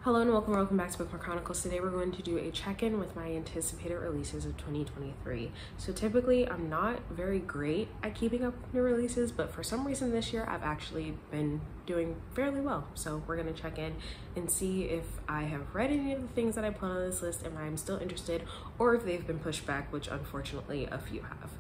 Hello and welcome back to Bookmark Chronicles. Today we're going to do a check-in with my anticipated releases of 2023. So typically I'm not very great at keeping up with new releases, but for some reason this year I've actually been doing fairly well. So we're gonna check in and see if I have read any of the things that I put on this list and I'm still interested, or if they've been pushed back, which unfortunately a few have.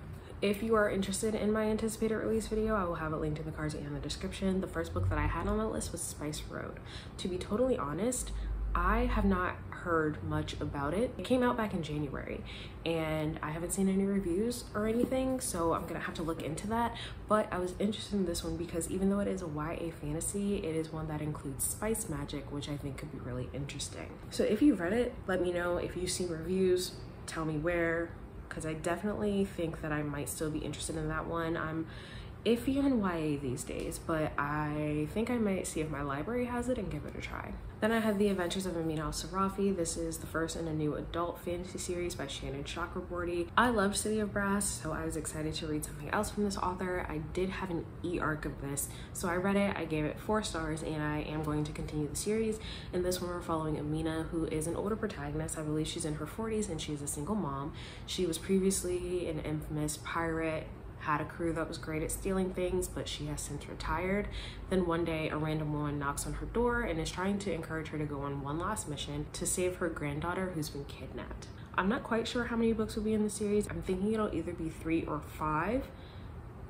If you are interested in my anticipated release video, I will have it linked in the cards and the description. The first book that I had on the list was Spice Road. To be totally honest, I have not heard much about it. It came out back in January and I haven't seen any reviews or anything, so I'm gonna have to look into that. But I was interested in this one because even though it is a YA fantasy, it is one that includes spice magic, which I think could be really interesting. So if you've read it, let me know. If you've seen reviews, tell me where, because I definitely think that I might still be interested in that one. I'm iffy on YA these days, but I think I might see if my library has it and give it a try. Then I had The Adventures of Amina al-Sirafi. This is the first in a new adult fantasy series by Shannon Chakraborty. I loved City of Brass, so I was excited to read something else from this author. I did have an e-arc of this, so I read it, I gave it 4 stars, and I am going to continue the series. In this one, we're following Amina, who is an older protagonist. I believe she's in her 40s and she's a single mom. She was previously an infamous pirate, had a crew that was great at stealing things, but she has since retired. Then one day a random woman knocks on her door and is trying to encourage her to go on one last mission to save her granddaughter who's been kidnapped. I'm not quite sure how many books will be in the series. I'm thinking it'll either be 3 or 5.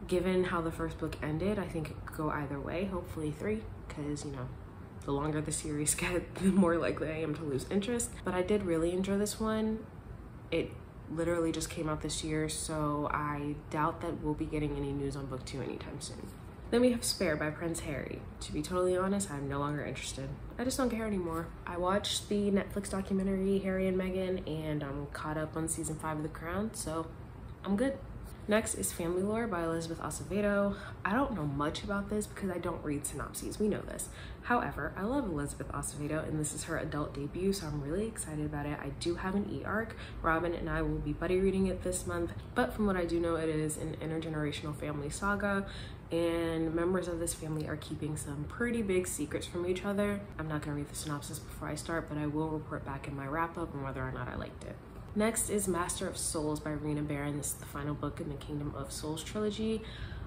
Given how the first book ended, I think it could go either way. Hopefully 3, because you know, the longer the series get, the more likely I am to lose interest. But I did really enjoy this one. It literally just came out this year, so I doubt that we'll be getting any news on book 2 anytime soon. Then we have Spare by Prince Harry. To be totally honest, I'm no longer interested. I just don't care anymore. I watched the Netflix documentary Harry and Meghan, and I'm caught up on season 5 of The Crown, so I'm good. Next is Family Lore by Elizabeth Acevedo. I don't know much about this because I don't read synopses, we know this. However, I love Elizabeth Acevedo and this is her adult debut, so I'm really excited about it. I do have an e-arc. Robin and I will be buddy reading it this month, but from what I do know, it is an intergenerational family saga and members of this family are keeping some pretty big secrets from each other. I'm not gonna read the synopsis before I start, but I will report back in my wrap-up on whether or not I liked it. Next is Master of Souls by Rena Barron. This is the final book in the Kingdom of Souls trilogy.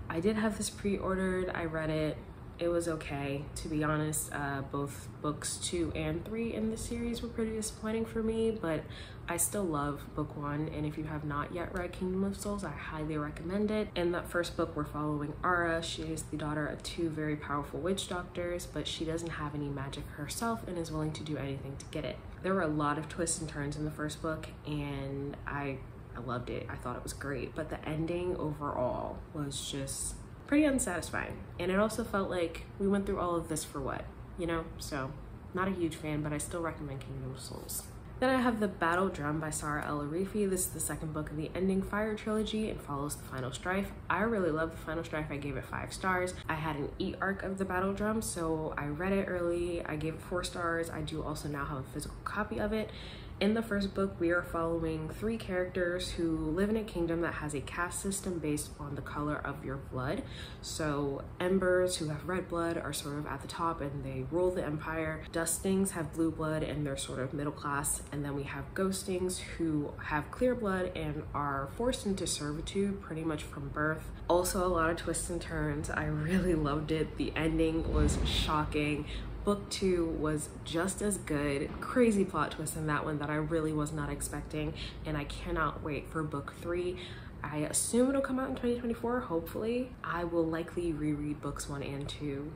I did have this pre-ordered. I read it. It was okay. To be honest, both books 2 and 3 in the series were pretty disappointing for me, but I still love book 1, and if you have not yet read Kingdom of Souls, I highly recommend it. In that first book, we're following Ara. She is the daughter of 2 very powerful witch doctors, but she doesn't have any magic herself and is willing to do anything to get it. There were a lot of twists and turns in the first book, and I loved it. I thought it was great, but the ending overall was just pretty unsatisfying. And it also felt like we went through all of this for what, you know? So not a huge fan, but I still recommend Kingdom of Souls. Then I have The Battle Drum by Sarah al-Arifi. This is the second book of the Ending Fire trilogy and follows the Final Strife. I really love the Final Strife. I gave it 5 stars. I had an e-arc of The Battle Drum, so I read it early. I gave it 4 stars. I do also now have a physical copy of it. In the first book, we are following 3 characters who live in a kingdom that has a caste system based on the color of your blood. So Embers, who have red blood, are sort of at the top and they rule the empire. Dustings have blue blood and they're sort of middle class. And then we have Ghostings, who have clear blood and are forced into servitude pretty much from birth. Also a lot of twists and turns. I really loved it. The ending was shocking. Book 2 was just as good. Crazy plot twist in that one that I really was not expecting, and I cannot wait for book 3. I assume it'll come out in 2024, hopefully. I will likely reread books 1 and 2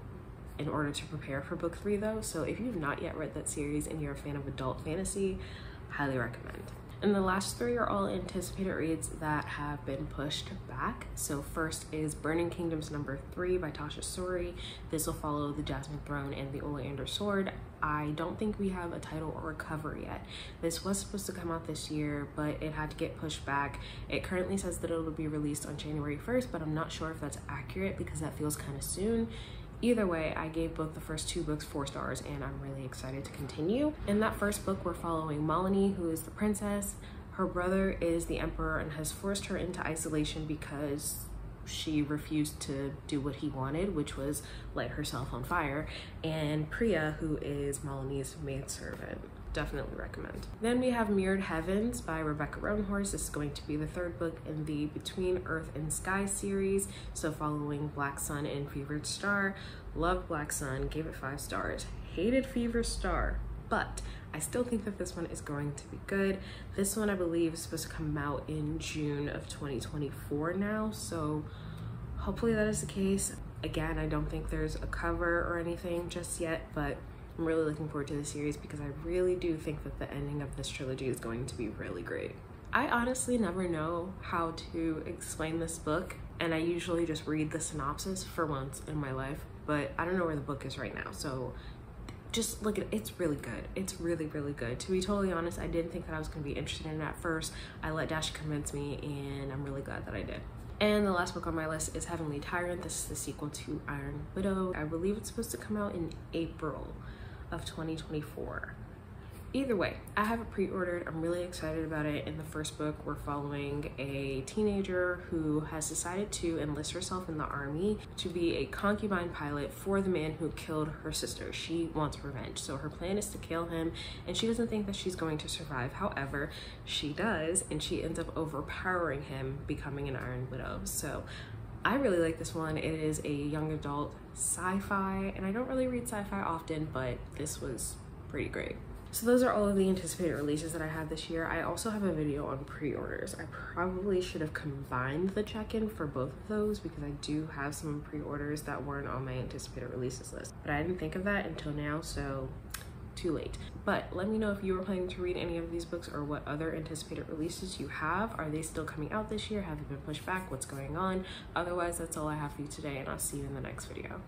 in order to prepare for book 3 though, so if you've not yet read that series and you're a fan of adult fantasy, highly recommend. And the last 3 are all anticipated reads that have been pushed back. So first is Burning Kingdoms number 3 by Tasha Sori. This will follow the Jasmine Throne and the Oleander Sword. I don't think we have a title or a cover yet. This was supposed to come out this year, but it had to get pushed back. It currently says that it'll be released on January 1st, but I'm not sure if that's accurate because that feels kind of soon. Either way, I gave both the first 2 books 4 stars and I'm really excited to continue. In that first book, we're following Malini, who is the princess. Her brother is the emperor and has forced her into isolation because she refused to do what he wanted, which was light herself on fire, and Priya, who is Malini's maidservant. Definitely recommend. Then we have Mirrored Heavens by Rebecca Roanhorse. This is going to be the third book in the Between Earth and Sky series, so following Black Sun and Fevered Star. Loved Black Sun, gave it 5 stars. Hated Fevered Star, but I still think that this one is going to be good. This one I believe is supposed to come out in June of 2024 now, so hopefully that is the case. Again, I don't think there's a cover or anything just yet, but I'm really looking forward to the series because I really do think that the ending of this trilogy is going to be really great. I honestly never know how to explain this book, and I usually just read the synopsis for once in my life, but I don't know where the book is right now, so just look at it. It's really good. It's really, really good. To be totally honest, I didn't think that I was going to be interested in it at first. I let Dash convince me, and I'm really glad that I did. And the last book on my list is Heavenly Tyrant. This is the sequel to Iron Widow. I believe it's supposed to come out in April of 2024. Either way, I have it pre-ordered. I'm really excited about it. In the first book, we're following a teenager who has decided to enlist herself in the army to be a concubine pilot for the man who killed her sister. She wants revenge, so her plan is to kill him, and she doesn't think that she's going to survive. However, she does, and she ends up overpowering him, becoming an Iron Widow. So I really like this one. It is a young adult sci-fi, and I don't really read sci-fi often, but this was pretty great. So those are all of the anticipated releases that I had this year. I also have a video on pre-orders. I probably should have combined the check-in for both of those because I do have some pre-orders that weren't on my anticipated releases list. But I didn't think of that until now, so too late. But let me know if you were planning to read any of these books or what other anticipated releases you have. Are they still coming out this year? Have they been pushed back? What's going on? Otherwise, that's all I have for you today, and I'll see you in the next video.